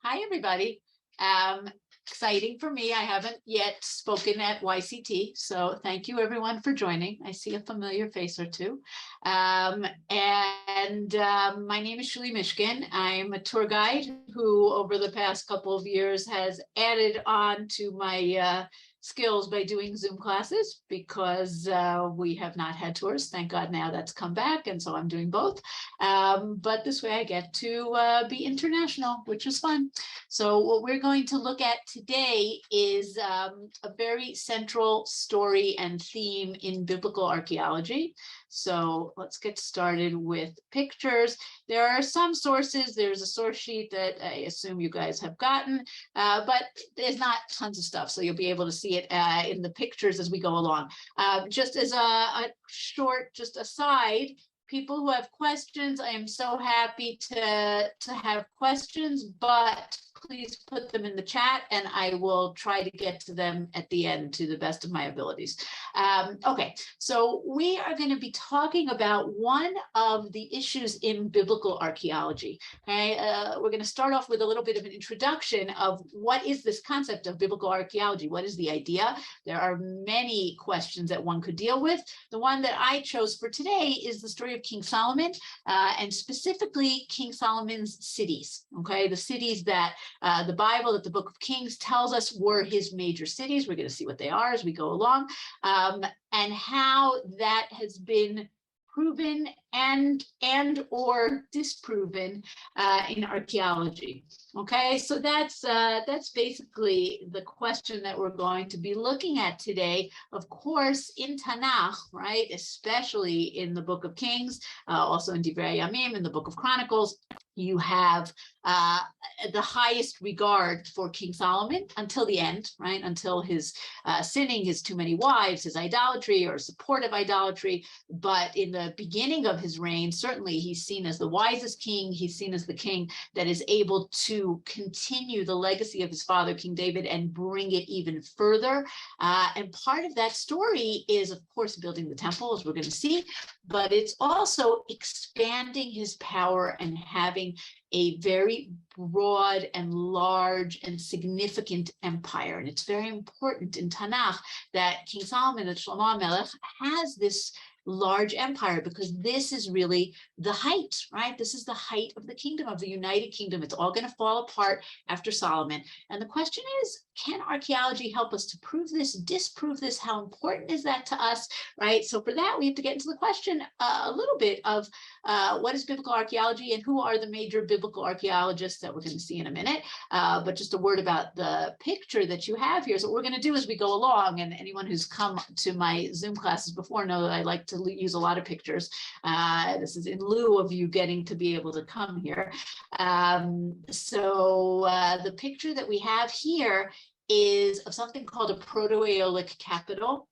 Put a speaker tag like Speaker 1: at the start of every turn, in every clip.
Speaker 1: Hi, everybody. Exciting for me. I haven't yet spoken at YCT, so thank you everyone for joining. I see a familiar face or two. My name is Shulie Mishkin. I'm a tour guide who over the past couple of years has added on to my skills by doing Zoom classes because we have not had tours. Thank God now that's come back, and so I'm doing both. But this way I get to be international, which is fun. So what we're going to look at today is a very central story and theme in biblical archaeology. So let's get started with pictures. There are some sources. There's a source sheet that I assume you guys have gotten, but there's not tons of stuff. So you'll be able to see it in the pictures as we go along. Just as a short, just aside, people who have questions, I am so happy to have questions, but please put them in the chat and I will try to get to them at the end to the best of my abilities. Okay, so we are going to be talking about one of the issues in biblical archaeology. Okay, we're going to start off with a little bit of an introduction of what is this concept of biblical archaeology? What is the idea? There are many questions that one could deal with. The one that I chose for today is the story of King Solomon, and specifically King Solomon's cities. Okay, the cities that the Bible, that the Book of Kings tells us were his major cities. We're going to see what they are as we go along, and how that has been proven and or disproven in archaeology. Okay, so that's basically the question that we're going to be looking at today. Of course, in Tanakh, right, especially in the Book of Kings, also in Divrei Yamim, in the Book of Chronicles, you have the highest regard for King Solomon until the end, right? Until his sinning, his too many wives, his idolatry or support of idolatry. But in the beginning of his reign, certainly he's seen as the wisest king. He's seen as the king that is able to continue the legacy of his father, King David, and bring it even further. And part of that story is, of course, building the temple, as we're going to see, but it's also expanding his power and having a very broad and large and significant empire. And it's very important in Tanakh that King Solomon, that Shlomo HaMelech, has this large empire, because this is really the height, right? This is the height of the kingdom, of the United Kingdom. It's all going to fall apart after Solomon. And the question is, can archaeology help us to prove this, disprove this? How important is that to us, right? So for that, we have to get into the question a little bit of what is biblical archaeology and who are the major biblical archaeologists that we're going to see in a minute. But just a word about the picture that you have here. So what we're going to do as we go along, and anyone who's come to my Zoom classes before know that I like to use a lot of pictures. This is in lieu of you getting to be able to come here. The picture that we have here is of something called a Proto-Aeolic capital.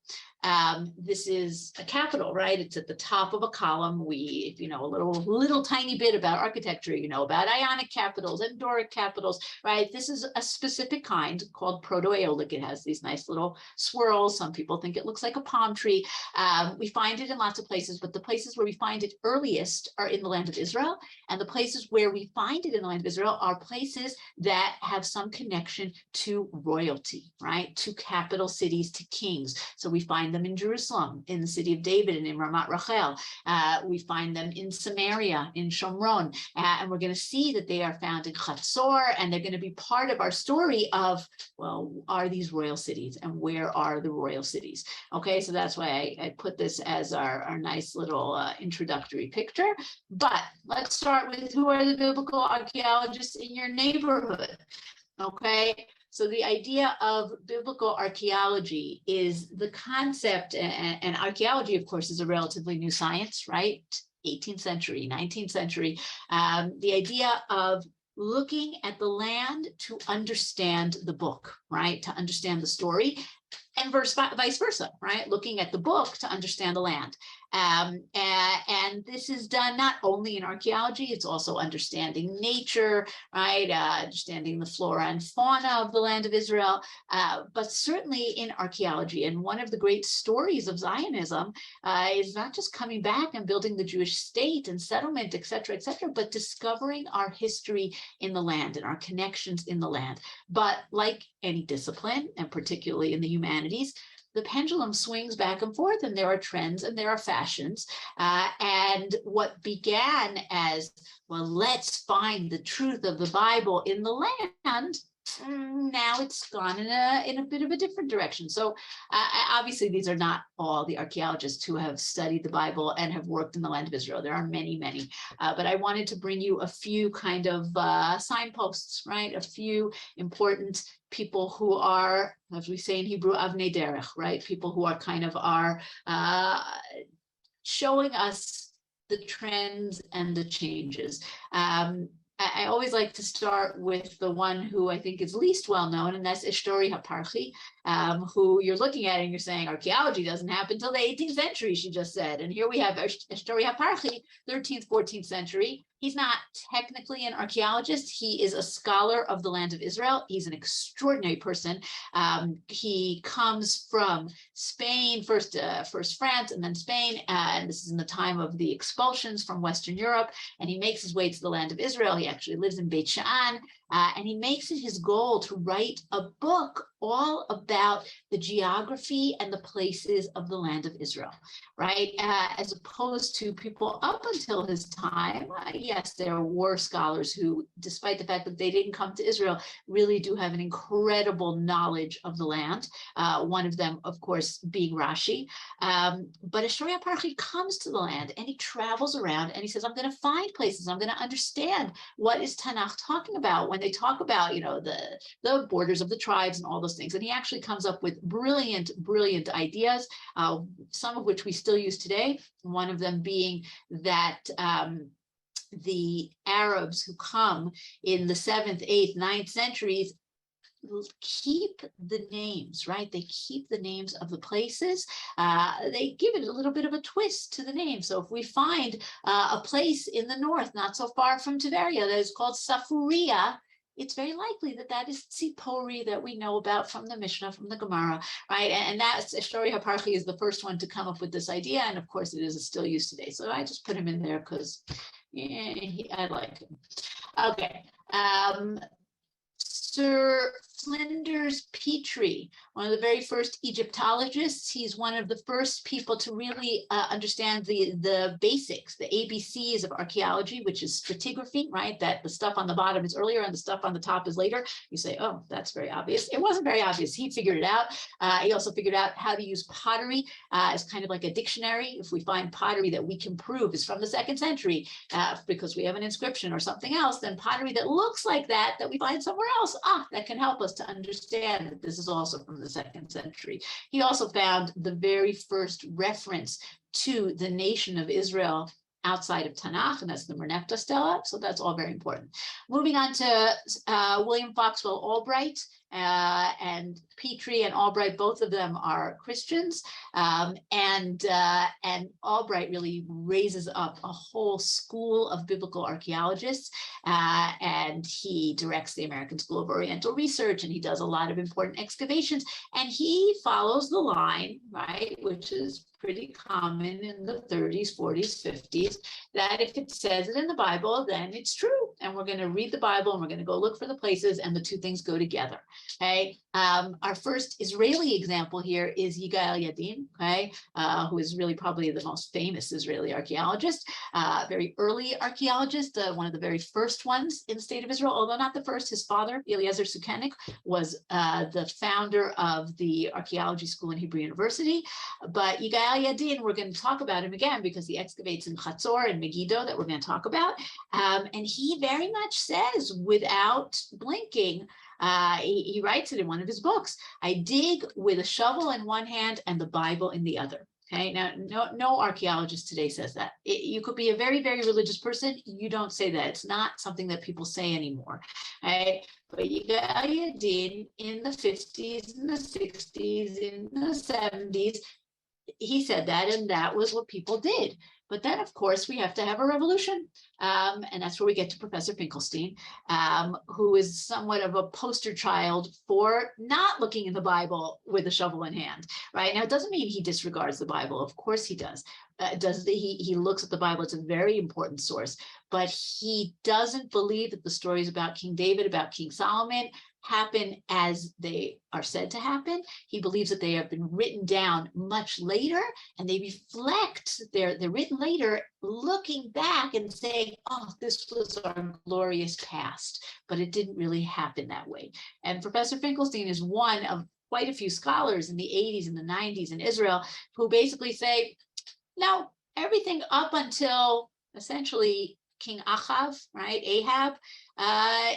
Speaker 1: This is a capital, right? It's at the top of a column. If you know a little tiny bit about architecture, you know about Ionic capitals and Doric capitals, right? This is a specific kind called Proto-Aeolic. It has these nice little swirls. Some people think it looks like a palm tree. We find it in lots of places, but the places where we find it earliest are in the land of Israel. And the places where we find it in the land of Israel are places that have some connection to royalty, right? To capital cities, to kings. So we find them in Jerusalem, in the city of David, and in Ramat Rachel. We find them in Samaria, in Shomron, and we're going to see that they are found in Hazor, and they're going to be part of our story of, well, are these royal cities, and where are the royal cities? Okay, so that's why I put this as our nice little introductory picture. But let's start with, who are the biblical archaeologists in your neighborhood? Okay, so the idea of biblical archaeology is the concept, and archaeology, of course, is a relatively new science, right? 18th century, 19th century. The idea of looking at the land to understand the book, right? To understand the story. and vice versa, right? Looking at the book to understand the land. And this is done not only in archaeology, it's also understanding nature, right? Understanding the flora and fauna of the land of Israel, but certainly in archaeology. And one of the great stories of Zionism is not just coming back and building the Jewish state and settlement, et cetera, but discovering our history in the land and our connections in the land. But like any discipline, and particularly in the humanities, the pendulum swings back and forth, and there are trends and there are fashions. And what began as, well, let's find the truth of the Bible in the land, now it's gone in a bit of a different direction. So obviously, these are not all the archaeologists who have studied the Bible and have worked in the land of Israel. There are many, many. But I wanted to bring you a few kind of signposts, right? A few important people who are, as we say in Hebrew, avnei derech, right? People who are kind of showing us the trends and the changes. I always like to start with the one who I think is least well known, and that's Shulie Mishkin, who you're looking at and you're saying archaeology doesn't happen until the 18th century, she just said. And here we have Shulie Mishkin, 13th, 14th century. He's not technically an archaeologist. He is a scholar of the land of Israel. He's an extraordinary person. He comes from Spain, first France and then Spain. And this is in the time of the expulsions from Western Europe. And he makes his way to the land of Israel. He actually lives in Beit Sha'an. And he makes it his goal to write a book all about the geography and the places of the land of Israel, right? As opposed to people up until his time, yes, there were scholars who, despite the fact that they didn't come to Israel, really do have an incredible knowledge of the land. One of them, of course, being Rashi. But Shulie Mishkin comes to the land and he travels around and he says, I'm going to find places. I'm going to understand what is Tanakh talking about when they talk about, the borders of the tribes and all those things. And he actually comes up with brilliant ideas, some of which we still use today. One of them being that the Arabs who come in the 7th, 8th, 9th centuries keep the names, right? They keep the names of the places. They give it a little bit of a twist to the name. So if we find a place in the north, not so far from Tiberia, that is called Safuria, it's very likely that that is Tzipori that we know about from the Mishnah, from the Gemara, right? And that's Shulie Mishkin is the first one to come up with this idea. And of course, it is still used today. So I just put him in there because I like him. Okay. Sir Flinders Petrie, one of the very first Egyptologists. He's one of the first people to really understand the basics, the ABCs of archaeology, which is stratigraphy, right? That the stuff on the bottom is earlier and the stuff on the top is later. You say, oh, that's very obvious. It wasn't very obvious. He figured it out. He also figured out how to use pottery as kind of like a dictionary. If we find pottery that we can prove is from the 2nd century because we have an inscription or something else, then pottery that looks like that we find somewhere else, that can help us to understand that this is also from the 2nd century. He also found the very first reference to the nation of Israel outside of Tanakh, and that's the Merneptah Stela. So that's all very important. Moving on to William Foxwell Albright, and Petrie and Albright, both of them are Christians, and Albright really raises up a whole school of biblical archaeologists, and he directs the American School of Oriental Research, and he does a lot of important excavations, and he follows the line, right, which is pretty common in the 30s, 40s, 50s, that if it says it in the Bible, then it's true. And we're going to read the Bible and we're going to go look for the places, and the two things go together. Okay. Our first Israeli example here is Yigael Yadin, okay, who is really probably the most famous Israeli archaeologist, very early archaeologist, one of the very first ones in the state of Israel, although not the first. His father, Eliezer Sukenik, was the founder of the archaeology school in Hebrew University. But Yigael Yadin, we're going to talk about him again because he excavates in Hazor and Megiddo that we're going to talk about. And he very much says, without blinking, he writes it in one of his books, I dig with a shovel in one hand and the Bible in the other. Okay, now no archaeologist today says that. You could be a very, very religious person. You don't say that. It's not something that people say anymore. Right? But Yemei Iyun in the 50s, in the 60s, in the 70s, he said that, and that was what people did. But then, of course, we have to have a revolution. And that's where we get to Professor Finkelstein, who is somewhat of a poster child for not looking in the Bible with a shovel in hand, right? Now, it doesn't mean he disregards the Bible. Of course he does. He looks at the Bible. It's a very important source, but he doesn't believe that the stories about King David, about King Solomon, happen as they are said to happen. He believes that they have been written down much later, and they reflect, they're written later, looking back and saying, oh, this was our glorious past, but it didn't really happen that way. And Professor Finkelstein is one of quite a few scholars in the 80s and the 90s in Israel who basically say, no, everything up until essentially King Ahab, right, Ahab,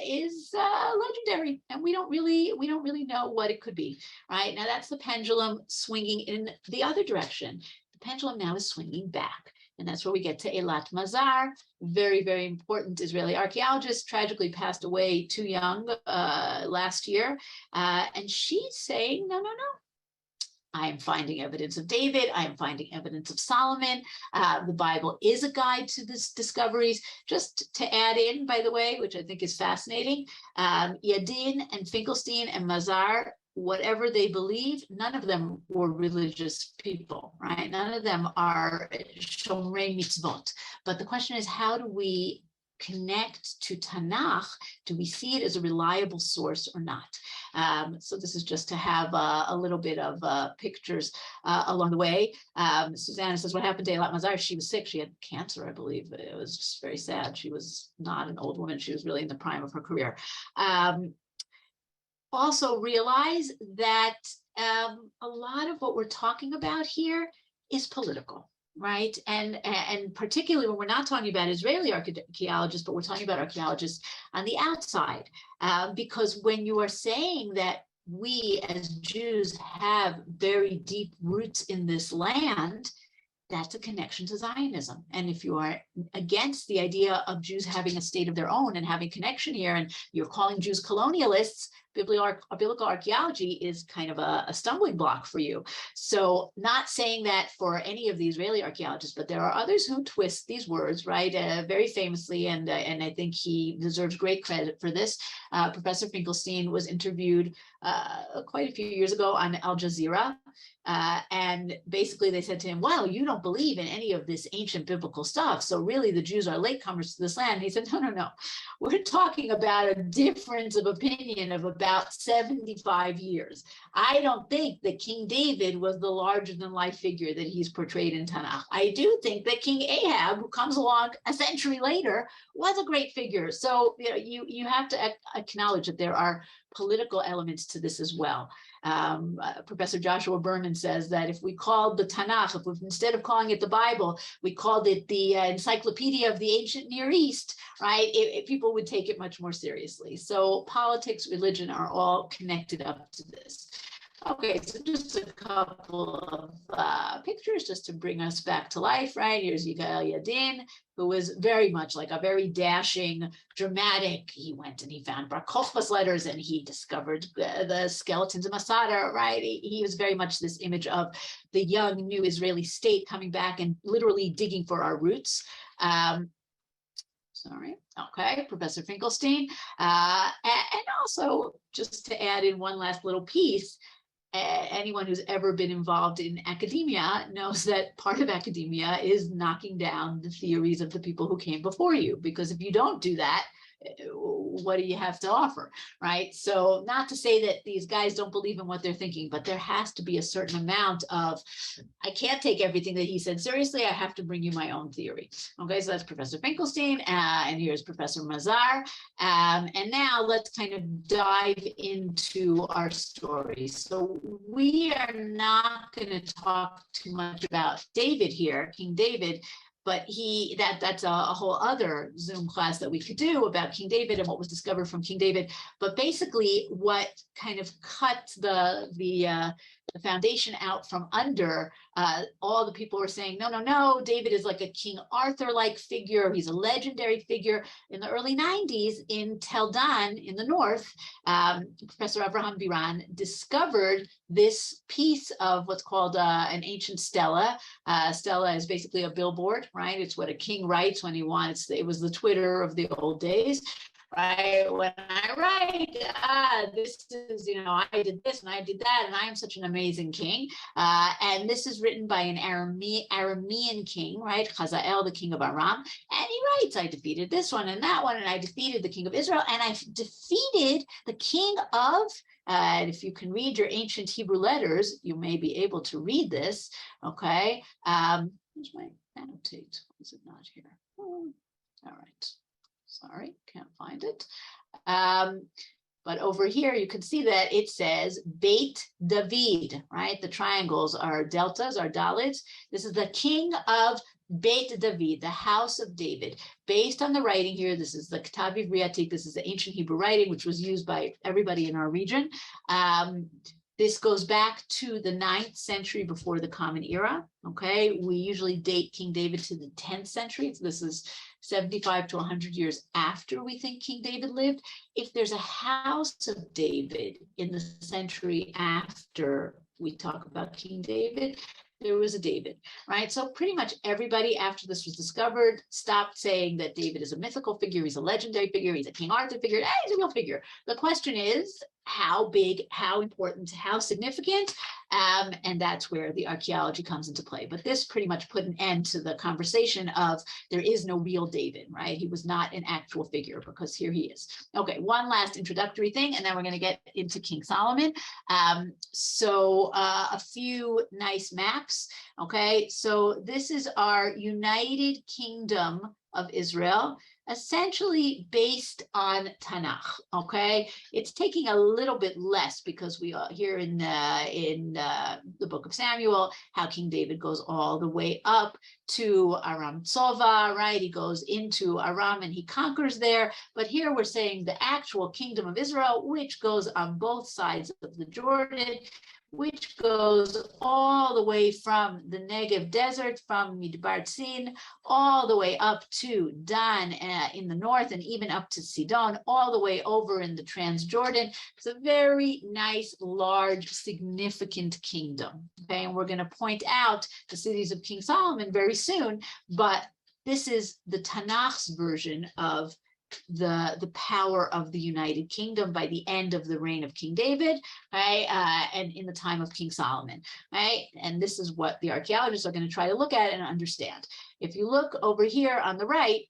Speaker 1: is legendary, and we don't really know what it could be, right? Now that's the pendulum swinging in the other direction. The pendulum now is swinging back, and that's where we get to Eilat Mazar, very, very important Israeli archaeologist, tragically passed away too young last year, and she's saying, no, I am finding evidence of David. I am finding evidence of Solomon. The Bible is a guide to these discoveries. Just to add in, by the way, which I think is fascinating, Yadin and Finkelstein and Mazar, whatever they believe, none of them were religious people, right? None of them are Shomrei mitzvot. But the question is, how do we connect to Tanakh? Do we see it as a reliable source or not? So this is just to have a little bit of pictures along the way. Susanna says, what happened to Eilat Mazar? She was sick. She had cancer, I believe. It was just very sad. She was not an old woman. She was really in the prime of her career. Also realize that a lot of what we're talking about here is political. Right. And particularly when we're not talking about Israeli archaeologists, but we're talking about archaeologists on the outside, because when you are saying that we as Jews have very deep roots in this land, that's a connection to Zionism. And if you are against the idea of Jews having a state of their own and having connection here, and you're calling Jews colonialists, biblical archaeology is kind of a stumbling block for you. So not saying that for any of the Israeli archaeologists, but there are others who twist these words, right, very famously, and I think he deserves great credit for this. Professor Finkelstein was interviewed quite a few years ago on Al Jazeera, and basically they said to him, well, you don't believe in any of this ancient biblical stuff, so really the Jews are latecomers to this land. And he said, no, we're talking about a difference of opinion of about 75 years. I don't think that King David was the larger than life figure that he's portrayed in Tanakh. I do think that King Ahab, who comes along a century later, was a great figure. So you have to acknowledge that there are political elements to this as well. Professor Joshua Berman says that if we called the Tanakh, instead of calling it the Bible, we called it the Encyclopedia of the Ancient Near East, right? People would take it much more seriously. So politics, religion are all connected up to this. Okay, so just a couple of pictures just to bring us back to life, right? Here's Yigael Yadin, who was very much like a very dashing, dramatic. He went and he found Bar Kokhba's letters and he discovered the skeletons of Masada, right? He was very much this image of the young new Israeli state coming back and literally digging for our roots. Sorry. Okay, Professor Finkelstein. And also, just to add in one last little piece, anyone who's ever been involved in academia knows that part of academia is knocking down the theories of the people who came before you, because if you don't do that, what do you have to offer, right? So not to say that these guys don't believe in what they're thinking, but there has to be a certain amount of, I can't take everything that he said seriously, I have to bring you my own theory. Okay, so that's Professor Finkelstein, and here's Professor Mazar. And now let's kind of dive into our story. So we are not going to talk too much about David here, King David, but that's a whole other Zoom class that we could do about King David and what was discovered from King David. But basically what kind of cut the the foundation out from under, all the people were saying, no, no, no, David is like a King Arthur-like figure. He's a legendary figure. In the early 90s in Tel Dan in the north, Professor Avraham Biran discovered this piece of what's called an ancient stela. Stela is basically a billboard, right? It's what a king writes when he wants. It was the Twitter of the old days. Right, when I write, this is, I did this and I did that, and I am such an amazing king. And this is written by an Aramean king, right? Hazael, the king of Aram. And he writes, I defeated this one and that one, and I defeated the king of Israel, and I defeated the king of, and if you can read your ancient Hebrew letters, you may be able to read this, okay? Here's my annotate. Is it not here? All right. Sorry, can't find it. But over here, you can see that it says Beit David, right? The triangles are deltas, are dalids. This is the king of Beit David, the house of David. Based on the writing here, this is the Ketav Ivri Atik. This is the ancient Hebrew writing, which was used by everybody in our region. This goes back to the 9th century before the Common Era, okay? We usually date King David to the 10th century. So this is 75 to 100 years after we think King David lived. If there's a house of David in the century after we talk about King David, there was a David, right? So pretty much everybody after this was discovered stopped saying that David is a mythical figure, he's a legendary figure, he's a King Arthur figure, he's a real figure. The question is, how big, how important, how significant, and that's where the archaeology comes into play. But this pretty much put an end to the conversation of there is no real David, right? He was not an actual figure, because here he is. Okay, one last introductory thing, and then we're going to get into King Solomon. A few nice maps. Okay, so this is our United Kingdom of Israel, essentially based on Tanakh. Okay, it's taking a little bit less because we are here in the book of Samuel, how King David goes all the way up to Aram Tzova, right? He goes into Aram and he conquers there. But here we're saying the actual kingdom of Israel, which goes on both sides of the Jordan, which goes all the way from the Negev desert, from Midbar Tzin, all the way up to Dan in the north, and even up to Sidon, all the way over in the Transjordan. It's a very nice, large, significant kingdom. Okay, and we're going to point out the cities of King Solomon very soon, but this is the Tanakh's version of the power of the United Kingdom by the end of the reign of King David, right? And in the time of King Solomon, right? And this is what the archaeologists are going to try to look at and understand. If you look over here on the right,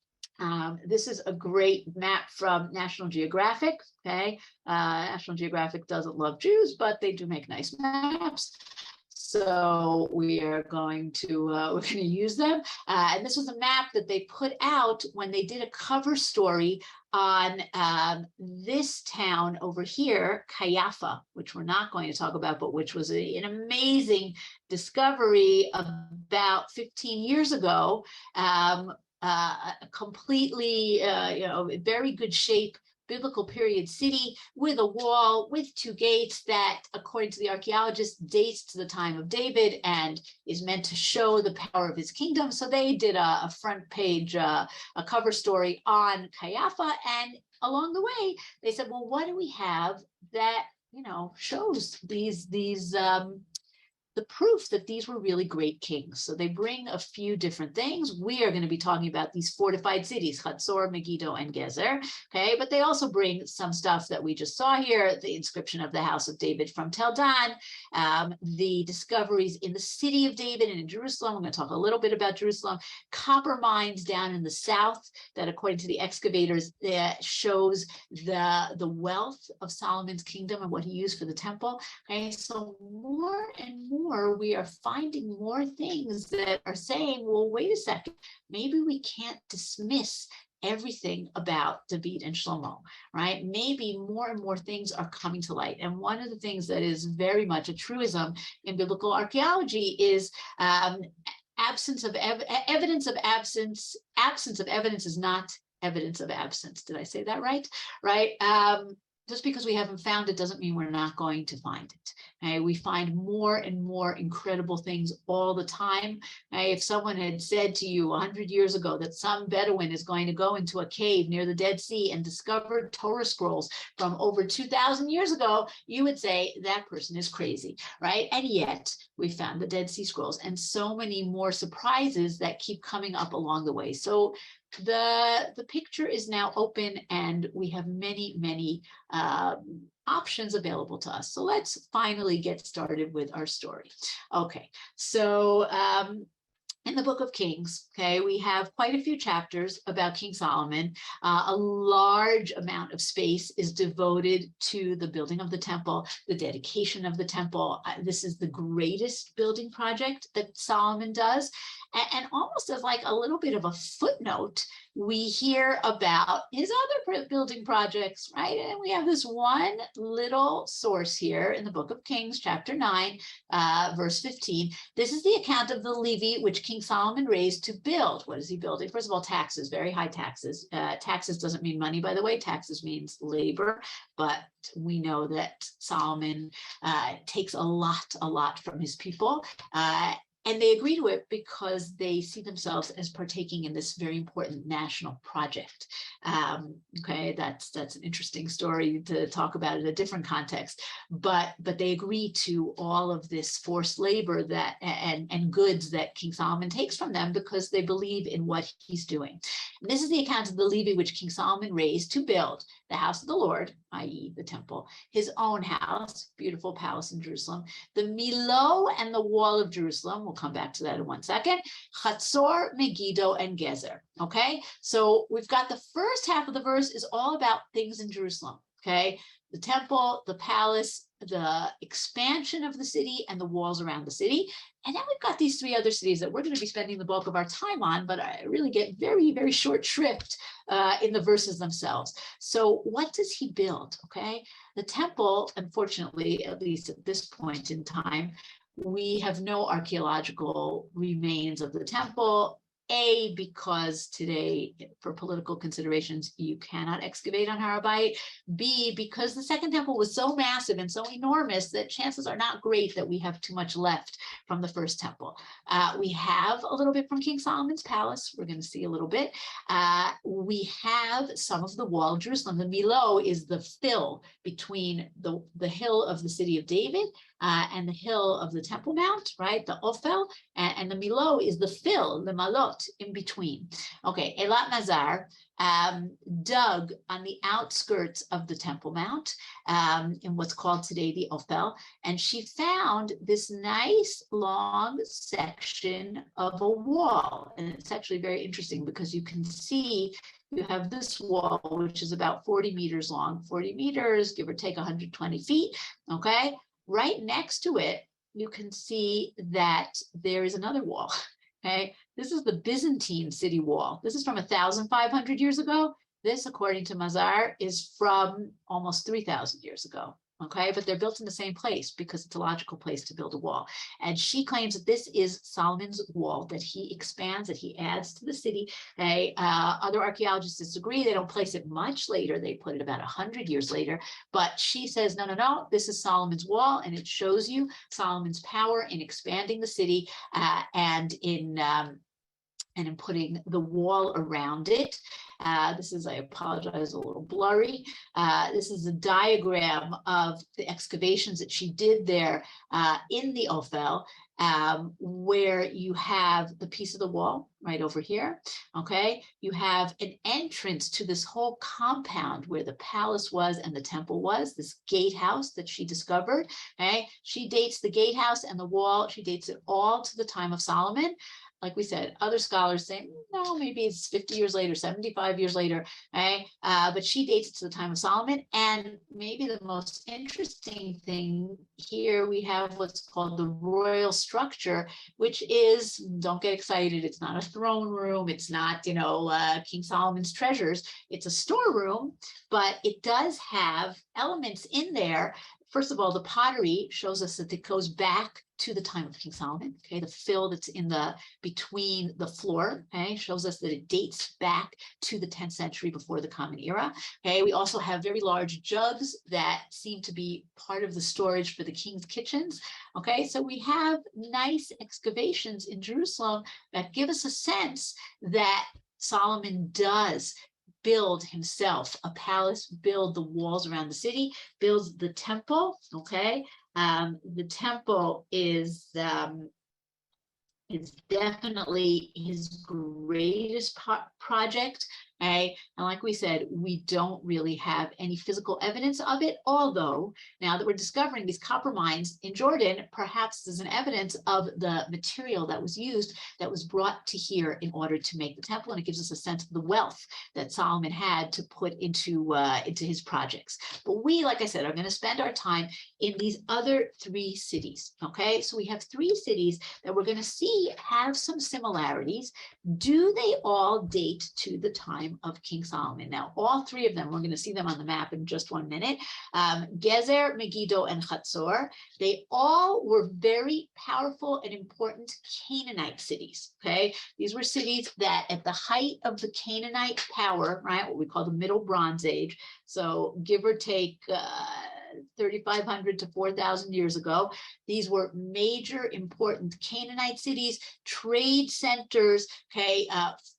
Speaker 1: this is a great map from National Geographic, okay? National Geographic doesn't love Jews, but they do make nice maps. So we are going to we're going to use them. And this was a map that they put out when they did a cover story on this town over here, Caiaphas, which we're not going to talk about, but which was an amazing discovery about 15 years ago. Completely, very good shape, biblical period city with a wall, with 2 gates that, according to the archaeologists, dates to the time of David and is meant to show the power of his kingdom. So they did a front page, a cover story on Caiaphas, and along the way, they said, well, what do we have that, shows the proof that these were really great kings? So they bring a few different things. We are going to be talking about these fortified cities, Hazor, Megiddo, and Gezer, okay? But they also bring some stuff that we just saw here, the inscription of the house of David from Tel Dan, the discoveries in the city of David and in Jerusalem. I'm going to talk a little bit about Jerusalem. Copper mines down in the south that, according to the excavators, shows the wealth of Solomon's kingdom and what he used for the temple, okay? So more and more, we are finding more things that are saying, well, wait a second, maybe we can't dismiss everything about David and Shlomo, right? Maybe more and more things are coming to light. And one of the things that is very much a truism in biblical archaeology is absence of evidence of absence. Absence of evidence is not evidence of absence. Did I say that right? Right? just because we haven't found it doesn't mean we're not going to find it. Okay? We find more and more incredible things all the time. Okay? If someone had said to you 100 years ago that some Bedouin is going to go into a cave near the Dead Sea and discover Torah scrolls from over 2,000 years ago, you would say that person is crazy, right? And yet we found the Dead Sea Scrolls and so many more surprises that keep coming up along the way. So the picture is now open, and we have many options available to us. So let's finally get started with our story. Okay, so in the book of Kings, okay, we have quite a few chapters about King Solomon. A large amount of space is devoted to the building of the temple, the dedication of the temple. This is the greatest building project that Solomon does. And almost as like a little bit of a footnote, we hear about his other building projects, right? And we have this one little source here in the book of Kings, chapter 9, verse 15. This is the account of the levy which King Solomon raised to build. What is he building? First of all, taxes, very high taxes. Taxes doesn't mean money, by the way. Taxes means labor. But we know that Solomon takes a lot from his people. And they agree to it because they see themselves as partaking in this very important national project. Okay, that's an interesting story to talk about in a different context. But they agree to all of this forced labor that and goods that King Solomon takes from them because they believe in what he's doing. And this is the account of the levy which King Solomon raised to build the house of the Lord, i.e. the temple, his own house, beautiful palace in Jerusalem, the Milo and the wall of Jerusalem. We'll come back to that in 1 second. Hazor, Megiddo, and Gezer. Okay, so we've got the first half of the verse is all about things in Jerusalem. Okay, the temple, the palace, the expansion of the city, and the walls around the city. And then we've got these 3 other cities that we're going to be spending the bulk of our time on, but I really get very short shrift in the verses themselves. So what does he build? Okay, the temple, unfortunately, at least at this point in time, we have no archaeological remains of the temple. A, because today, for political considerations, you cannot excavate on Har HaBayit. B, because the second temple was so massive and so enormous that chances are not great that we have too much left from the first temple. We have a little bit from King Solomon's palace. We're going to see a little bit. We have some of the wall of Jerusalem. The Milo is the fill between the hill of the city of David and the hill of the Temple Mount, right? The Ophel, and the Milo is the fill, the Malot, in between. Okay, Eilat Mazar dug on the outskirts of the Temple Mount in what's called today the Ophel, and she found this nice long section of a wall. And it's actually very interesting because you can see you have this wall, which is about 40 meters long, 40 meters, give or take 120 feet, okay? Right next to it, you can see that there is another wall, okay? This is the Byzantine city wall. This is from 1,500 years ago. This, according to Mazar, is from almost 3,000 years ago, okay? But they're built in the same place because it's a logical place to build a wall. And she claims that this is Solomon's wall, that he expands, that he adds to the city. Okay? Other archaeologists disagree. They don't place it much later. They put it about 100 years later. But she says, no, this is Solomon's wall, and it shows you Solomon's power in expanding the city and in putting the wall around it. This is, I apologize, a little blurry. This is a diagram of the excavations that she did there in the Ophel, where you have the piece of the wall right over here, okay? You have an entrance to this whole compound where the palace was and the temple was, this gatehouse that she discovered, okay? She dates the gatehouse and the wall, she dates it all to the time of Solomon. Like we said, other scholars say, no, maybe it's 50 years later, 75 years later, right? But she dates it to the time of Solomon. And maybe the most interesting thing here, we have what's called the royal structure, which is, don't get excited, it's not a throne room, it's not, King Solomon's treasures, it's a storeroom, but it does have elements in there first of all, the pottery shows us that it goes back to the time of King Solomon. Okay, the fill that's in the between the floor, okay, shows us that it dates back to the 10th century before the Common Era. Okay, we also have very large jugs that seem to be part of the storage for the king's kitchens. Okay, so we have nice excavations in Jerusalem that give us a sense that Solomon does build himself a palace, build the walls around the city, builds the temple. Okay, the temple is definitely his greatest project. Okay? And like we said, we don't really have any physical evidence of it, although now that we're discovering these copper mines in Jordan, perhaps there's an evidence of the material that was used that was brought to here in order to make the temple, and it gives us a sense of the wealth that Solomon had to put into his projects. But we, like I said, are going to spend our time in these other 3 cities. Okay, so we have 3 cities that we're going to see have some similarities. Do they all date to the time of King Solomon? Now, all 3 of them, we're going to see them on the map in just 1 minute. Gezer, Megiddo, and Hazor, they all were very powerful and important Canaanite cities. Okay, these were cities that at the height of the Canaanite power, right, what we call the Middle Bronze Age, so give or take 3,500 to 4,000 years ago. These were major, important Canaanite cities, trade centers, okay,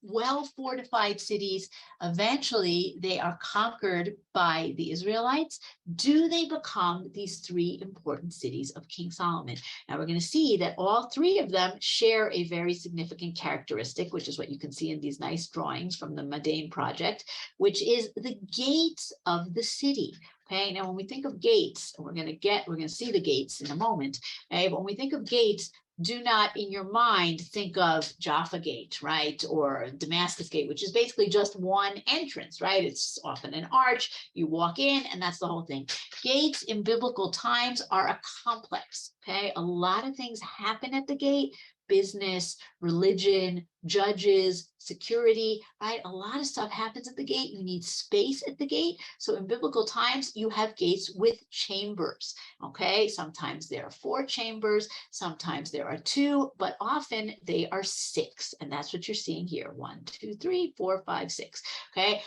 Speaker 1: well-fortified cities. Eventually, they are conquered by the Israelites. Do they become these 3 important cities of King Solomon? Now, we're going to see that all 3 of them share a very significant characteristic, which is what you can see in these nice drawings from the Madane project, which is the gates of the city. Okay, now when we think of gates, we're going to see the gates in a moment. Okay, but when we think of gates, do not in your mind think of Jaffa Gate, right? Or Damascus Gate, which is basically just one entrance, right? It's often an arch, you walk in, and that's the whole thing. Gates in biblical times are a complex, okay? A lot of things happen at the gate: business, religion, judges, security, right? A lot of stuff happens at the gate. You need space at the gate. So in biblical times, you have gates with chambers, okay? Sometimes there are 4 chambers, sometimes there are 2, but often they are 6. And that's what you're seeing here. 1, 2, 3, 4, 5, 6, okay?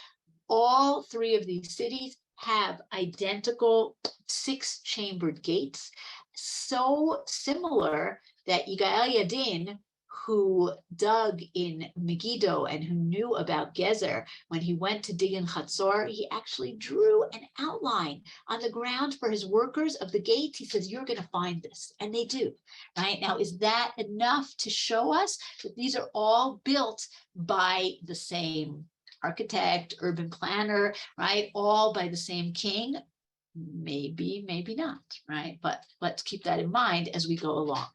Speaker 1: All 3 of these cities have identical 6-chambered gates, so similar that Yigael Yadin, who dug in Megiddo and who knew about Gezer, when he went to dig in Hazor, he actually drew an outline on the ground for his workers of the gate. He says, you're going to find this. And they do, right? Now, is that enough to show us that these are all built by the same architect, urban planner, right? All by the same king? Maybe, maybe not, right? But let's keep that in mind as we go along.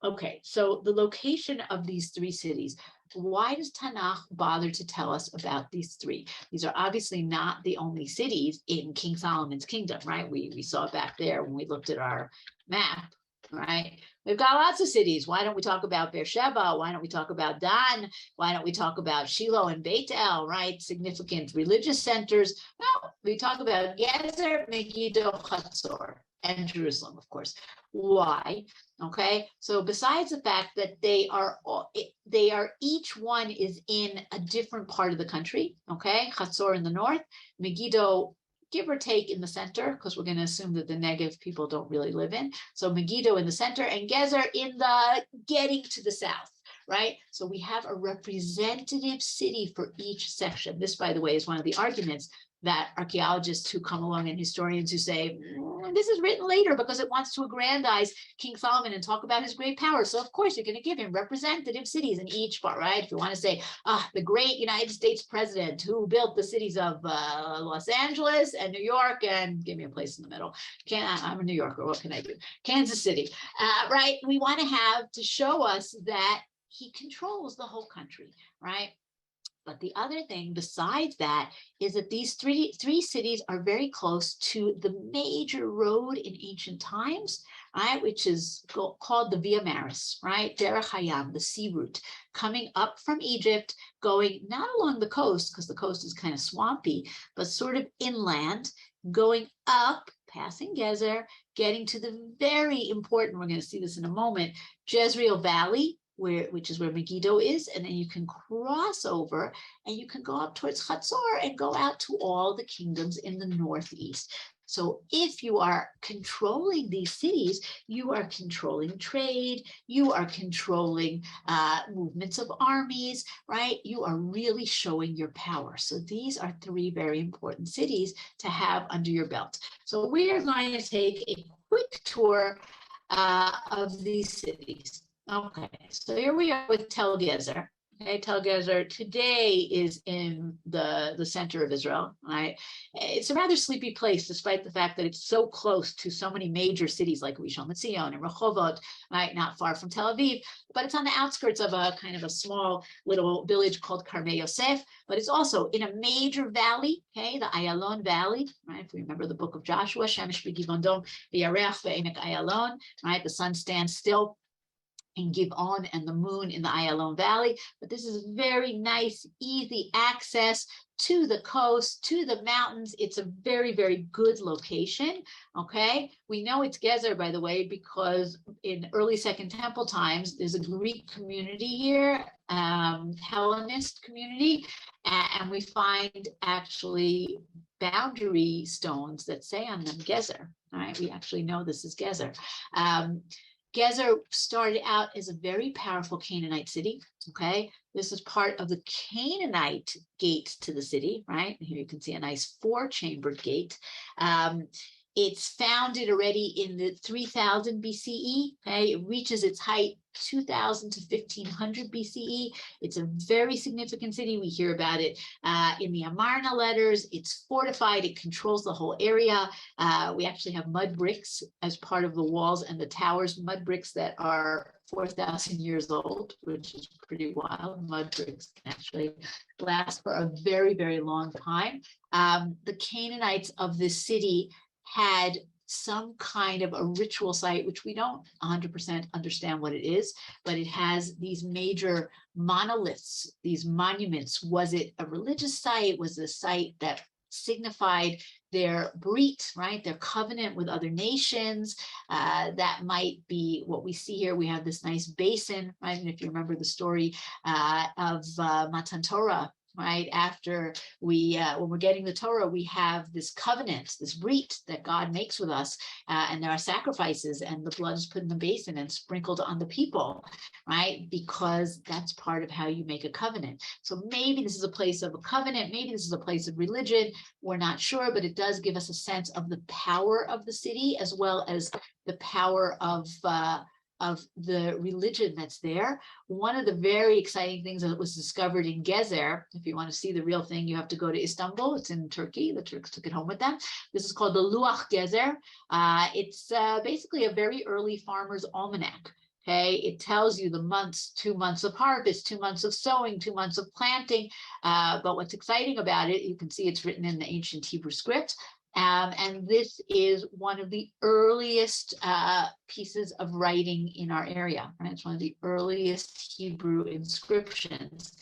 Speaker 1: Okay, so the location of these 3 cities. Why does Tanakh bother to tell us about these 3? These are obviously not the only cities in King Solomon's kingdom, right? We saw back there when we looked at our map, right? We've got lots of cities. Why don't we talk about Beersheba? Why don't we talk about Dan? Why don't we talk about Shiloh and Beit El, right? Significant religious centers. Well, we talk about Gezer, Megiddo, Hazor, and Jerusalem, of course. Why? Okay, so besides the fact that they are each one is in a different part of the country, okay, Hazor in the north, Megiddo, give or take, in the center, because we're going to assume that the Negev people don't really live in. So Megiddo in the center and Gezer in the getting to the south, right? So we have a representative city for each section. This, by the way, is one of the arguments that archaeologists who come along and historians who say, this is written later because it wants to aggrandize King Solomon and talk about his great power. So of course you're going to give him representative cities in each part, right? If you want to say, the great United States president who built the cities of Los Angeles and New York, and give me a place in the middle. I'm a New Yorker, what can I do? Kansas City, right? We want to have to show us that he controls the whole country, right? But the other thing besides that is that these three cities are very close to the major road in ancient times, right, which is called the Via Maris, right, Derech Hayam, the sea route, coming up from Egypt, going not along the coast, because the coast is kind of swampy, but sort of inland, going up passing Gezer, getting to the very important, we're going to see this in a moment, Jezreel Valley, which is where Megiddo is, and then you can cross over and you can go up towards Hazor and go out to all the kingdoms in the northeast. So if you are controlling these cities, you are controlling trade, you are controlling movements of armies, right? You are really showing your power. So these are three very important cities to have under your belt. So we are going to take a quick tour of these cities. Okay, so here we are with Tel Gezer. Okay, Tel Gezer today is in the center of Israel, right? It's a rather sleepy place, despite the fact that it's so close to so many major cities like Rishon LeZion and Rehovot, right? Not far from Tel Aviv, but it's on the outskirts of a kind of a small little village called Karmei Yosef, but it's also in a major valley, okay, the Ayalon Valley, right? If we remember the book of Joshua, Shemesh b'Givon v'Yareach ve'emek Ayalon, right? The sun stands still in Givon and the moon in the Ayalon Valley. But this is very nice, easy access to the coast, to the mountains. It's a very, very good location, okay? We know it's Gezer, by the way, because in early Second Temple times, there's a Greek community here, Hellenist community, and we find actually boundary stones that say on them Gezer, all right? We actually know this is Gezer. Gezer started out as a very powerful Canaanite city, okay? This is part of the Canaanite gate to the city, right? And here you can see a nice four-chambered gate. It's founded already in the 3000 BCE, okay? It reaches its height 2000 to 1500 BCE. It's a very significant city. We hear about it in the Amarna letters. It's fortified. It controls the whole area. We actually have mud bricks as part of the walls and the towers, mud bricks that are 4,000 years old, which is pretty wild. Mud bricks can actually last for a very, very long time. The Canaanites of this city had some kind of a ritual site, which we don't 100% understand what it is, but it has these major monoliths, these monuments. Was it a religious site? Was it a site that signified their brit, right? Their covenant with other nations? That might be what we see here. We have this nice basin, right? And if you remember the story of Matan Torah, right? After when we're getting the Torah, we have this covenant, this brit that God makes with us, and there are sacrifices, and the blood is put in the basin and sprinkled on the people, right? Because that's part of how you make a covenant. So maybe this is a place of a covenant, maybe this is a place of religion. We're not sure, but it does give us a sense of the power of the city, as well as the power of the religion that's there. One of the very exciting things that was discovered in Gezer, if you want to see the real thing, you have to go to Istanbul. It's in Turkey. The Turks took it home with them. This is called the Luach Gezer. It's basically a very early farmer's almanac. Okay, it tells you the months, 2 months of harvest, 2 months of sowing, 2 months of planting. But what's exciting about it, you can see it's written in the ancient Hebrew script. And this is one of the earliest pieces of writing in our area, right? It's one of the earliest Hebrew inscriptions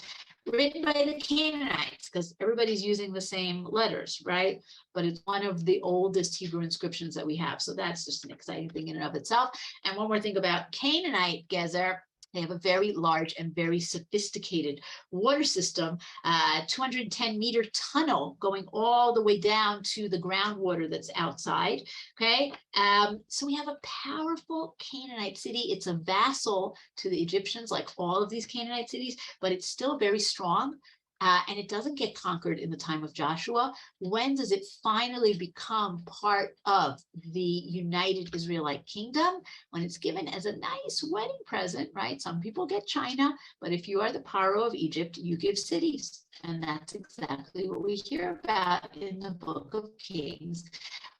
Speaker 1: written by the Canaanites, because everybody's using the same letters, right? But it's one of the oldest Hebrew inscriptions that we have. So that's just an exciting thing in and of itself. And one more thing about Canaanite Gezer, they have a very large and very sophisticated water system, 210-meter tunnel going all the way down to the groundwater that's outside, okay? So we have a powerful Canaanite city. It's a vassal to the Egyptians, like all of these Canaanite cities, but it's still very strong. And it doesn't get conquered in the time of Joshua. When does it finally become part of the united Israelite kingdom? When it's given as a nice wedding present, right? Some people get China, but if you are the Paro of Egypt, you give cities. And that's exactly what we hear about in the book of Kings.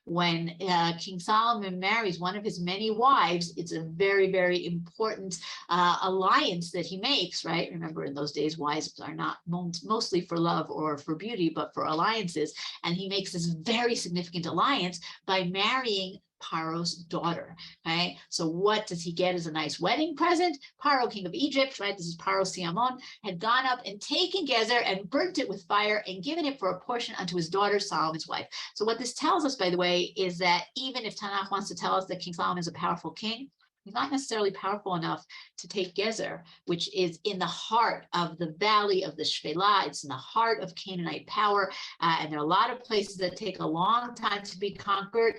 Speaker 1: When King Solomon marries one of his many wives, it's a very, very important alliance that he makes, right? Remember, in those days, wives are not mostly for love or for beauty, but for alliances. And he makes this very significant alliance by marrying Paro's daughter. Okay, so what does he get as a nice wedding present? Paro, king of Egypt, right? This is Paro Siamon, had gone up and taken Gezer and burnt it with fire and given it for a portion unto his daughter, Solomon's wife. So what this tells us, by the way, is that even if Tanakh wants to tell us that King Solomon is a powerful king, he's not necessarily powerful enough to take Gezer, which is in the heart of the valley of the Shvelah. It's in the heart of Canaanite power. And there are a lot of places that take a long time to be conquered.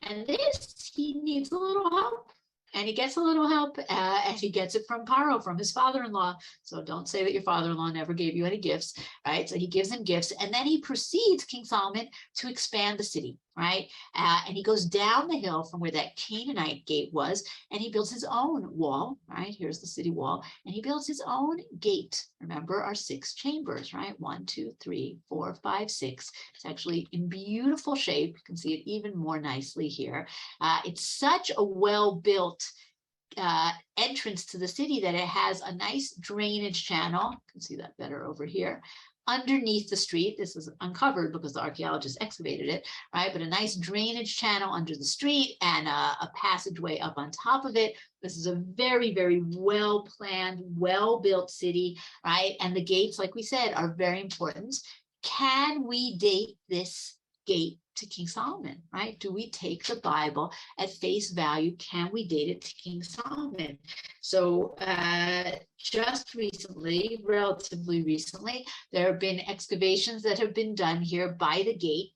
Speaker 1: And this, he needs a little help. And he gets a little help, and he gets it from Paro, from his father-in-law. So don't say that your father-in-law never gave you any gifts, right? So he gives him gifts, and then he proceeds, King Solomon, to expand the city, right? And he goes down the hill from where that Canaanite gate was, and he builds his own wall, right? Here's the city wall, and he builds his own gate. Remember our 6 chambers, right? 1, 2, 3, 4, 5, 6. It's actually in beautiful shape. You can see it even more nicely here. It's such a well-built entrance to the city that it has a nice drainage channel. You can see that better over here. Underneath the street, this is uncovered because the archaeologists excavated it, right? But a nice drainage channel under the street and a passageway up on top of it. This is a very, very well-planned, well-built city, right? And the gates, like we said, are very important. Can we date this gate to King Solomon, right? Do we take the Bible at face value? Can we date it to King Solomon? So just recently, relatively recently, there have been excavations that have been done here by the gate.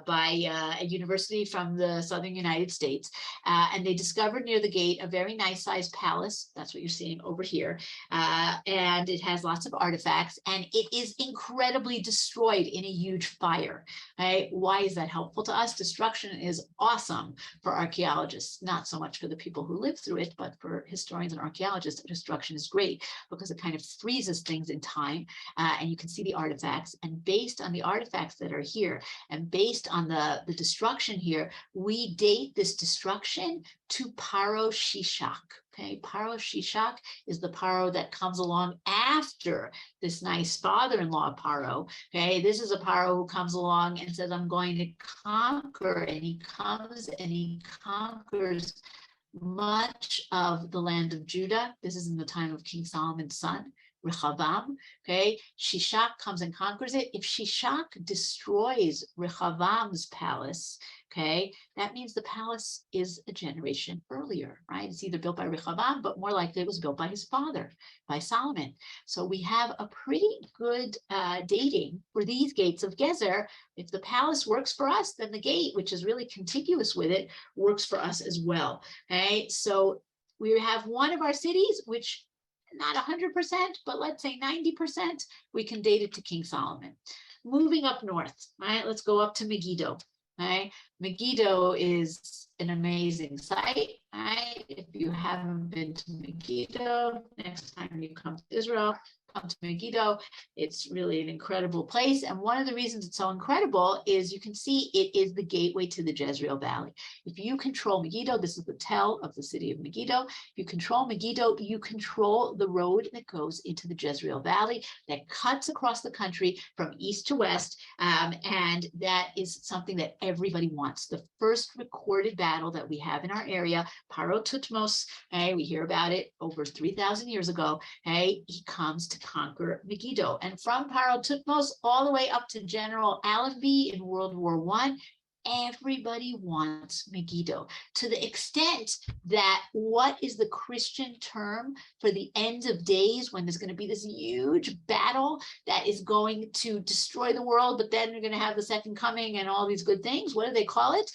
Speaker 1: By a university from the southern United States. And they discovered near the gate a very nice sized palace. That's what you're seeing over here. And it has lots of artifacts, and it is incredibly destroyed in a huge fire. Right? Why is that helpful to us? Destruction is awesome for archaeologists, not so much for the people who live through it, but for historians and archaeologists, destruction is great because it kind of freezes things in time, and you can see the artifacts. And based on the artifacts that are here, and based on the destruction here, we date this destruction to Paro Shishak. Okay, Paro Shishak is the Paro that comes along after this nice father-in-law Paro. Okay, this is a Paro who comes along and says, I'm going to conquer, and he comes and he conquers much of the land of Judah. This is in the time of King Solomon's son, Rechavam. Okay, Shishak comes and conquers it. If Shishak destroys Rechavam's palace, okay, that means the palace is a generation earlier, right? It's either built by Rechavam, but more likely it was built by his father, by Solomon. So we have a pretty good dating for these gates of Gezer. If the palace works for us, then the gate, which is really contiguous with it, works for us as well. Okay, so we have one of our cities, which not 100%, but let's say 90%, we can date it to King Solomon. Moving up north, right? Let's go up to Megiddo. Right? Megiddo is an amazing site. Right? If you haven't been to Megiddo, next time you come to Israel, come to Megiddo. It's really an incredible place. And one of the reasons it's so incredible is you can see it is the gateway to the Jezreel Valley. If you control Megiddo, this is the tell of the city of Megiddo. If you control Megiddo, you control the road that goes into the Jezreel Valley that cuts across the country from east to west. And that is something that everybody wants. The first recorded battle that we have in our area, Paro Tutmos, we hear about it over 3,000 years ago. He comes to conquer Megiddo. And from Paro Tutmos all the way up to General Allenby in World War I, everybody wants Megiddo, to the extent that what is the Christian term for the end of days, when there's going to be this huge battle that is going to destroy the world, but then you're going to have the second coming and all these good things? What do they call it?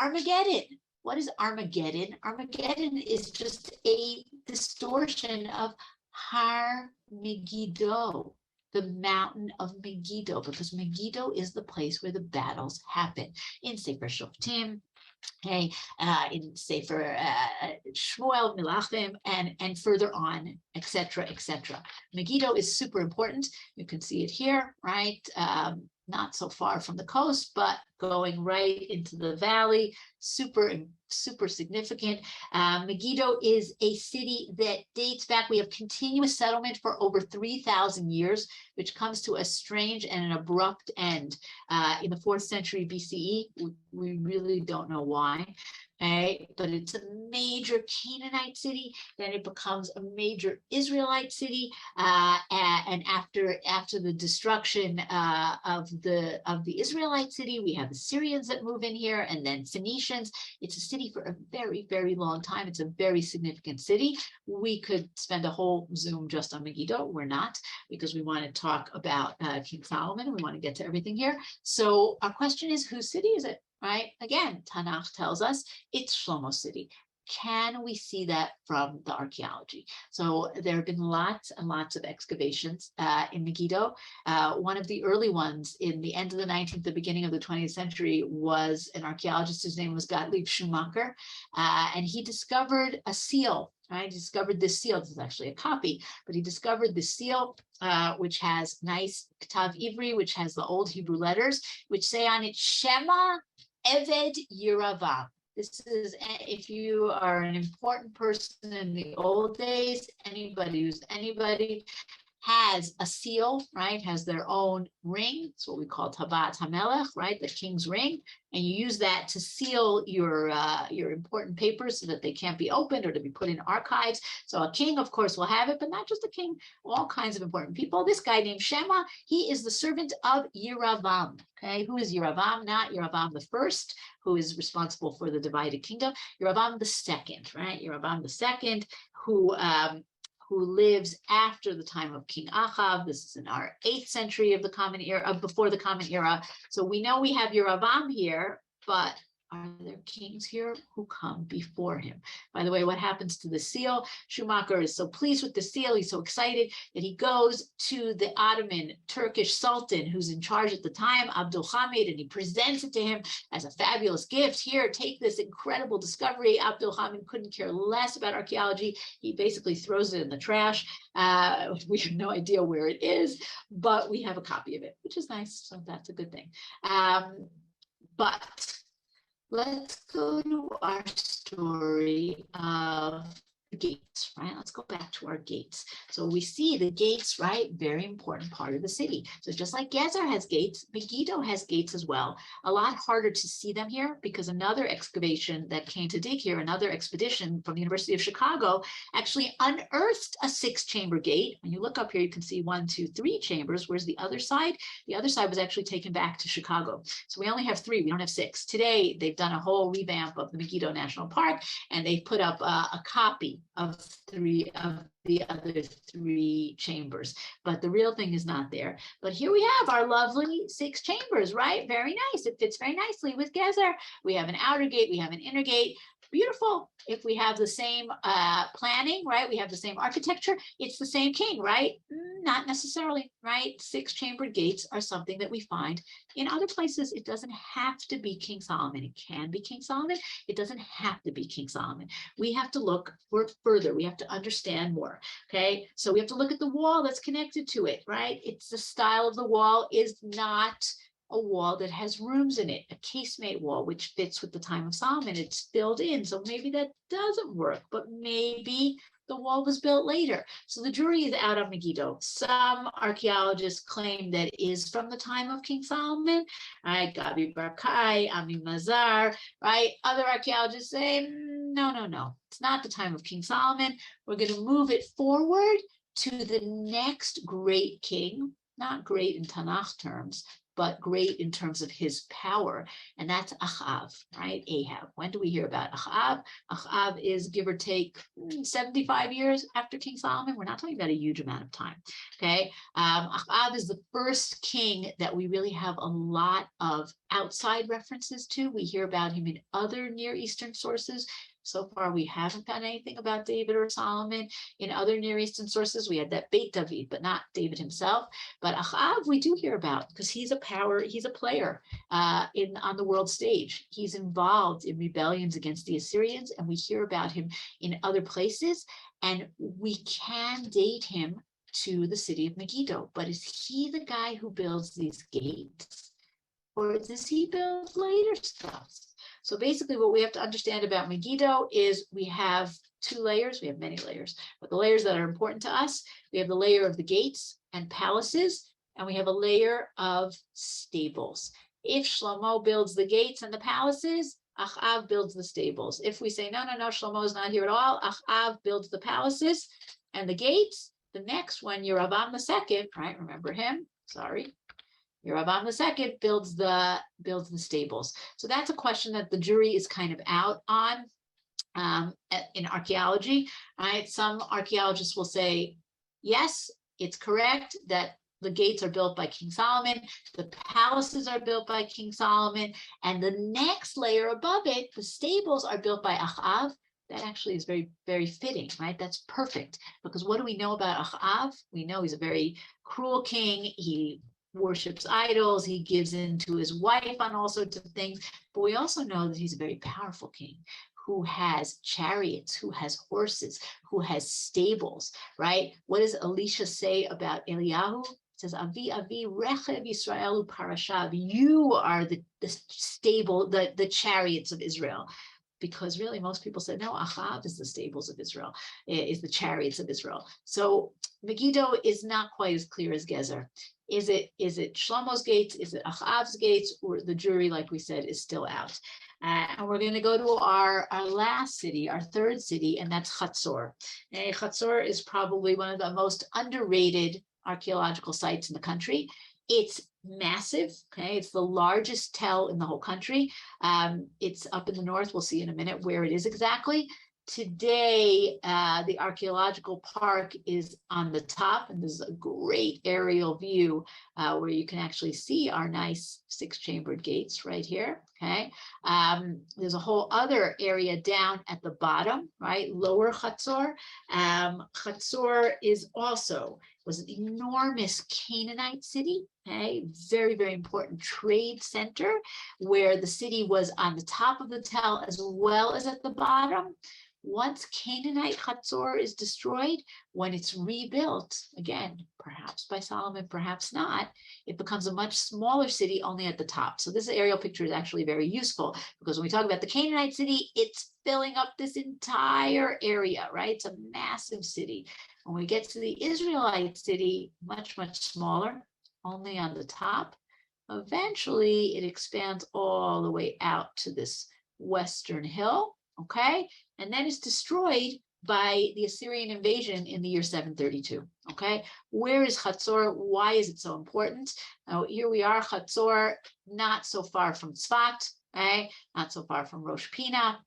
Speaker 1: Armageddon. What is Armageddon? Armageddon is just a distortion of Har Megiddo, the mountain of Megiddo, because Megiddo is the place where the battles happen. In Sefer Shoftim, in Sefer Shmuel, Melachim, and further on, etc., etc. Megiddo is super important. You can see it here, right? Not so far from the coast, but going right into the valley, super significant. Megiddo is a city that dates back. We have continuous settlement for over 3,000 years, which comes to a strange and an abrupt end in the 4th century BCE. We really don't know why. Okay, but it's a major Canaanite city. Then it becomes a major Israelite city, and after the destruction of the Israelite city, we have the Syrians that move in here, and then Phoenicians. It's a city for a very, very long time. It's a very significant city. We could spend a whole Zoom just on Megiddo. We're not, because we want to talk about King Solomon, and we want to get to everything here. So our question is, whose city is it? Right? Again, Tanakh tells us it's Shlomo's city. Can we see that from the archaeology? So there have been lots and lots of excavations in Megiddo. One of the early ones in the end of the 19th, the beginning of the 20th century was an archaeologist whose name was Gottlieb Schumacher, and he discovered a seal. Right? He discovered this seal. This is actually a copy, but he discovered this seal, which has nice Ktav Ivri, which has the old Hebrew letters, which say on it Shema Eved Yeravam. This is, if you are an important person in the old days, anybody has a seal, right, has their own ring. It's what we call Tabat HaMelech, right, the king's ring. And you use that to seal your important papers so that they can't be opened or to be put in archives. So a king, of course, will have it, but not just a king, all kinds of important people. This guy named Shema, he is the servant of Yeravam. Okay, who is Yeravam? Not Yeravam the first, who is responsible for the divided kingdom. Yeravam the second, right? Yeravam the second, who lives after the time of King Ahab. This is in our 8th century of the Common Era, before the Common Era. So we know we have Yeravam here, but are there kings here who come before him? By the way, what happens to the seal? Schumacher is so pleased with the seal, he's so excited that he goes to the Ottoman Turkish Sultan who's in charge at the time, Abdülhamid, and he presents it to him as a fabulous gift. Here, take this incredible discovery. Abdülhamid couldn't care less about archaeology. He basically throws it in the trash. We have no idea where it is, but we have a copy of it, which is nice. So that's a good thing. But let's go to our story of the gates, right? Let's go back to our gates. So we see the gates, right? Very important part of the city. So just like Gezar has gates, Megiddo has gates as well. A lot harder to see them here because another excavation that came to dig here, another expedition from the University of Chicago, actually unearthed a 6-chamber gate. When you look up here, you can see 1, 2, 3 chambers. Where's the other side? The other side was actually taken back to Chicago. So we only have 3, we don't have 6. Today, they've done a whole revamp of the Megiddo National Park, and they put up a copy of 3 of the other 3 chambers, but the real thing is not there. But here we have our lovely 6 chambers, right? Very nice. It fits very nicely with Gezar. We have an outer gate, we have an inner gate. Beautiful. If we have the same planning, right? We have the same architecture. It's the same king, right? Not necessarily, right? 6-chambered gates are something that we find in other places. It doesn't have to be King Solomon. It can be King Solomon. It doesn't have to be King Solomon. We have to look further. We have to understand more. Okay. So we have to look at the wall that's connected to it, right? It's the style of the wall is not a wall that has rooms in it, a casemate wall, which fits with the time of Solomon. It's filled in. So maybe that doesn't work, but maybe the wall was built later. So the jury is out on Megiddo. Some archaeologists claim that it is from the time of King Solomon, right? Gabi Barkai, Ami Mazar, right? Other archaeologists say, no. It's not the time of King Solomon. We're going to move it forward to the next great king, not great in Tanakh terms, but great in terms of his power, and that's Ahab, right? Ahab. When do we hear about Ahab? Ahab is, give or take, 75 years after King Solomon. We're not talking about a huge amount of time, okay? Ahab is the first king that we really have a lot of outside references to. We hear about him in other Near Eastern sources. So far, we haven't found anything about David or Solomon. In other Near Eastern sources, we had that Beit David, but not David himself. But Ahab, we do hear about because he's a player on the world stage. He's involved in rebellions against the Assyrians, and we hear about him in other places. And we can date him to the city of Megiddo. But is he the guy who builds these gates? Or does he build later stuff? So basically what we have to understand about Megiddo is we have 2 layers. We have many layers, but the layers that are important to us, we have the layer of the gates and palaces, and we have a layer of stables. If Shlomo builds the gates and the palaces, Ahab builds the stables. If we say, no, Shlomo is not here at all, Ahab builds the palaces and the gates. The next one, Yerovam II, right? Remember him? Sorry. Yerovam II builds the stables. So that's a question that the jury is kind of out on in archaeology, right? Some archaeologists will say, yes, it's correct that the gates are built by King Solomon, the palaces are built by King Solomon, and the next layer above it, the stables, are built by Ahab. That actually is very, very fitting, right? That's perfect, because what do we know about Ahab? We know he's a very cruel king. He worships idols. He gives in to his wife on all sorts of things. But we also know that he's a very powerful king who has chariots, who has horses, who has stables, right? What does Elisha say about Eliyahu? It says, Avi, Rechev Yisraelu Parashav. You are the stable, the chariots of Israel. Because really most people said, no, Ahab is the stables of Israel, is the chariots of Israel. So Megiddo is not quite as clear as Gezer. Is it Shlomo's gates? Is it Ahab's gates? Or the jury, like we said, is still out. And we're going to go to our last city, our third city, and that's Hazor. And Hazor is probably one of the most underrated archaeological sites in the country. It's massive, okay? It's the largest tell in the whole country. It's up in the north. We'll see in a minute where it is exactly. Today, the archaeological park is on the top, and this is a great aerial view where you can actually see our nice 6-chambered gates right here, okay? There's a whole other area down at the bottom, right? Lower Hazor. Hazor was an enormous Canaanite city, okay? Very, very important trade center where the city was on the top of the tell as well as at the bottom. Once Canaanite Hazor is destroyed, when it's rebuilt, again, perhaps by Solomon, perhaps not, it becomes a much smaller city only at the top. So this aerial picture is actually very useful because when we talk about the Canaanite city, it's filling up this entire area, right? It's a massive city. When we get to the Israelite city, much, much smaller, only on the top. Eventually, it expands all the way out to this western hill, okay? And then it's destroyed by the Assyrian invasion in the year 732, okay? Where is Hazor? Why is it so important? Now, here we are, Hazor, not so far from Tzfat, okay? Not so far from Rosh Pina.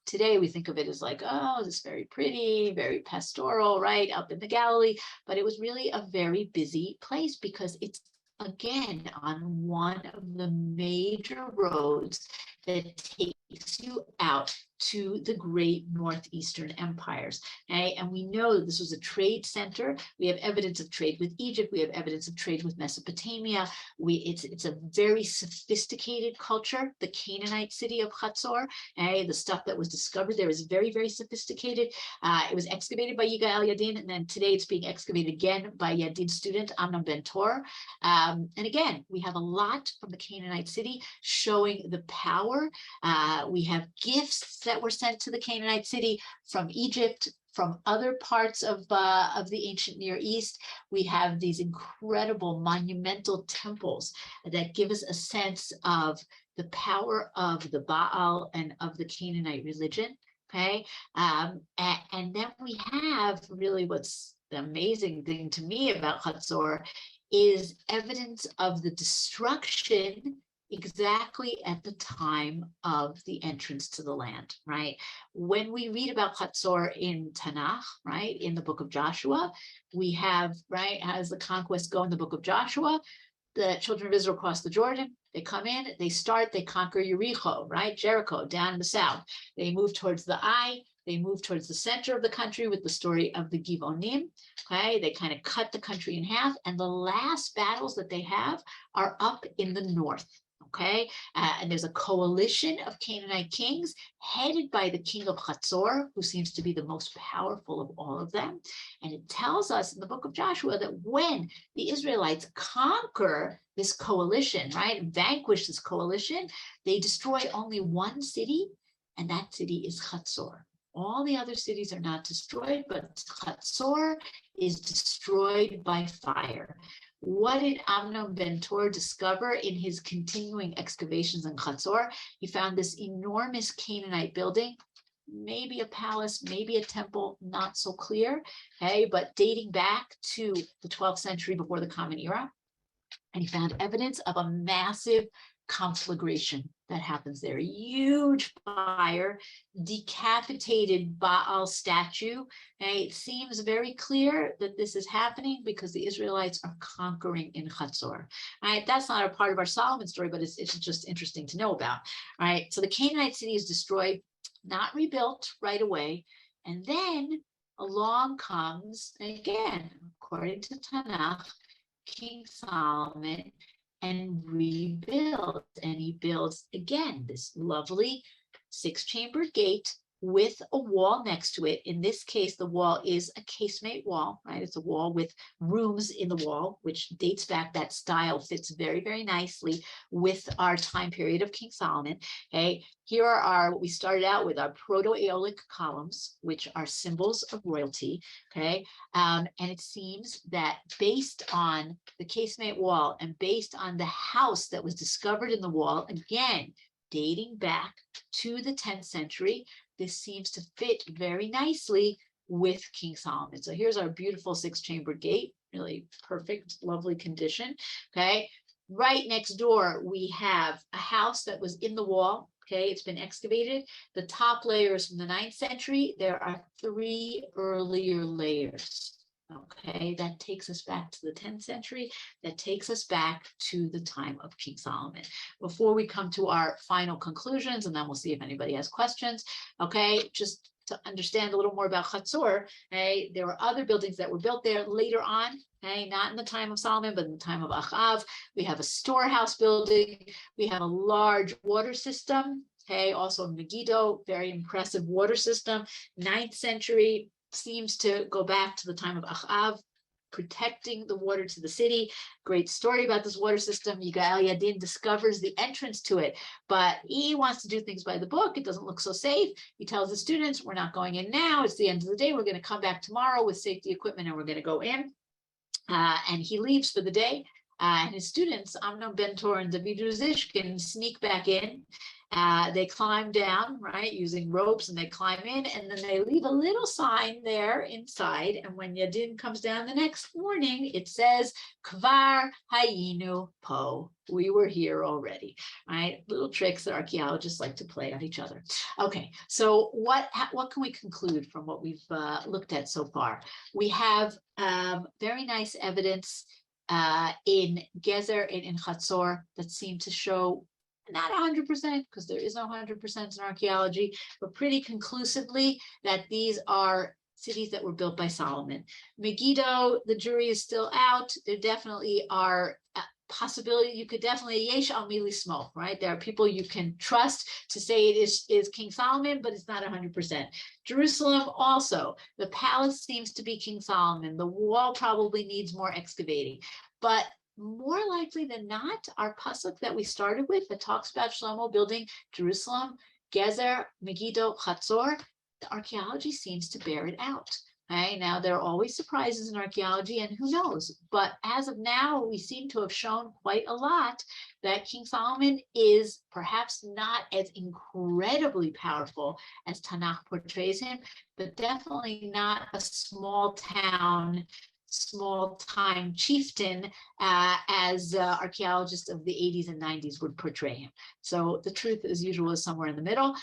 Speaker 1: Today, we think of it as like, oh, this is very pretty, very pastoral, right, up in the Galilee. But it was really a very busy place because it's, again, on one of the major roads that takes you out to the great northeastern empires. Okay? And we know that this was a trade center. We have evidence of trade with Egypt. We have evidence of trade with Mesopotamia. It's a very sophisticated culture, the Canaanite city of Hazor. Okay? The stuff that was discovered there is very, very sophisticated. It was excavated by Yigael Yadin, and then today it's being excavated again by Yadin's student, Amnon Ben Tor. And again, we have a lot from the Canaanite city showing the power. We have gifts that were sent to the Canaanite city from Egypt, from other parts of the ancient Near East. We have these incredible monumental temples that give us a sense of the power of the Baal and of the Canaanite religion. Okay, and then we have really what's the amazing thing to me about Hazor is evidence of the destruction exactly at the time of the entrance to the land, right? When we read about Hazor in Tanakh, right, in the book of Joshua, we have, right, how does the conquest go in the book of Joshua? The children of Israel cross the Jordan, they come in, they conquer Jericho, right, Jericho, down in the south. They move towards the Ai, they move towards the center of the country with the story of the Givonim, okay? They kind of cut the country in half, and the last battles that they have are up in the north. Okay, and there's a coalition of Canaanite kings headed by the king of Hazor, who seems to be the most powerful of all of them. And it tells us in the book of Joshua that when the Israelites conquer this coalition, right, vanquish this coalition, they destroy only one city, and that city is Hazor. All the other cities are not destroyed, but Hazor is destroyed by fire. What did Amnon ben Tor discover in his continuing excavations in Hazor? He found this enormous Canaanite building, maybe a palace, maybe a temple, not so clear, okay, but dating back to the 12th century before the Common Era. And he found evidence of a massive conflagration that happens there. A huge fire, decapitated Baal statue. Okay? It seems very clear that this is happening because the Israelites are conquering in Hazor. Right? That's not a part of our Solomon story, but it's just interesting to know about. Right? So the Canaanite city is destroyed, not rebuilt right away. And then along comes, again, according to Tanakh, King Solomon, and rebuilds. And he builds again this lovely 6-chambered gate with a wall next to it. In this case, the wall is a casemate wall, right? It's a wall with rooms in the wall, which dates back. That style fits very, very nicely with our time period of King Solomon. Okay, here are what we started out with, our Proto-Aeolic columns, which are symbols of royalty. Okay, and it seems that based on the casemate wall and based on the house that was discovered in the wall, again, dating back to the 10th century, this seems to fit very nicely with King Solomon. So here's our beautiful 6-chambered gate, really perfect, lovely condition. Okay, right next door, we have a house that was in the wall. Okay, it's been excavated. The top layer is from the 9th century. There are 3 earlier layers. Okay, that takes us back to the 10th century. That takes us back to the time of King Solomon. Before we come to our final conclusions, and then we'll see if anybody has questions. Okay, just to understand a little more about Hazor, okay, there were other buildings that were built there later on. Okay, not in the time of Solomon, but in the time of Ahab. We have a storehouse building. We have a large water system. Okay, also Megiddo, very impressive water system. 9th century. Seems to go back to the time of Ahab, protecting the water to the city. Great story about this water system. Yigal Yadin discovers the entrance to it, but he wants to do things by the book. It doesn't look so safe. He tells the students, we're not going in now. It's the end of the day. We're going to come back tomorrow with safety equipment and we're going to go in. And he leaves for the day. And his students, Amnon ben Tor and David Ruzishkin, sneak back in. They climb down, right, using ropes, and they climb in, and then they leave a little sign there inside. And when Yadin comes down the next morning, it says, Kvar hayinu po. We were here already, right? Little tricks that archaeologists like to play on each other. Okay, so what can we conclude from what we've looked at so far? We have very nice evidence in Gezer and in Hazor that seem to show not 100%, because there is no 100% in archaeology, but pretty conclusively that these are cities that were built by Solomon. Megiddo, the jury is still out. There definitely are possibility. You could definitely yesh al mili smoke, right? There are people you can trust to say it is King Solomon, but it's not 100%. Jerusalem also, the palace seems to be King Solomon. The wall probably needs more excavating, but more likely than not, our pasuk that we started with that talks about Shlomo building Jerusalem, Gezer, Megiddo, Hazor, the archaeology seems to bear it out. Right? Now, there are always surprises in archaeology, and who knows? But as of now, we seem to have shown quite a lot that King Solomon is perhaps not as incredibly powerful as Tanakh portrays him, but definitely not a small town, small-time chieftain as archaeologists of the 80s and 90s would portray him. So the truth, as usual, is somewhere in the middle.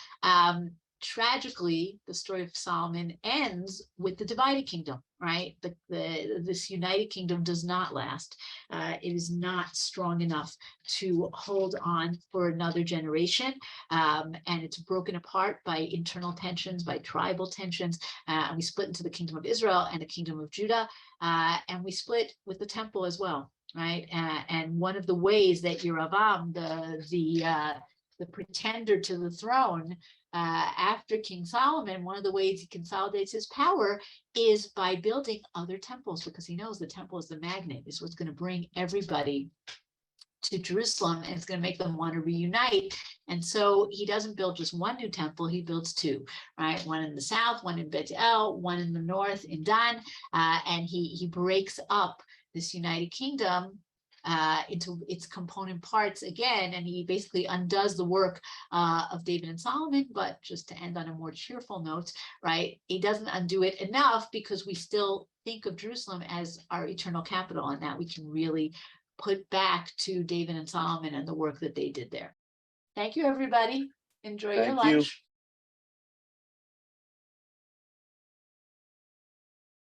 Speaker 1: Tragically, the story of Solomon ends with the divided kingdom, right? This united kingdom does not last. It is not strong enough to hold on for another generation. And it's broken apart by internal tensions, by tribal tensions. And we split into the kingdom of Israel and the kingdom of Judah. And we split with the temple as well, right? And one of the ways that Yeravam, the pretender to the throne, after King Solomon, one of the ways he consolidates his power is by building other temples, because he knows the temple is the magnet, is what's going to bring everybody to Jerusalem, and it's going to make them want to reunite. And so he doesn't build just one new temple, he builds 2, right? One in the south, one in Bet El, one in the north in Dan, and he breaks up this United Kingdom into its component parts again, and he basically undoes the work of David and Solomon. But just to end on a more cheerful note, right, he doesn't undo it enough, because we still think of Jerusalem as our eternal capital, and that we can really put back to David and Solomon and the work that they did there. Thank you, everybody. Enjoy your lunch.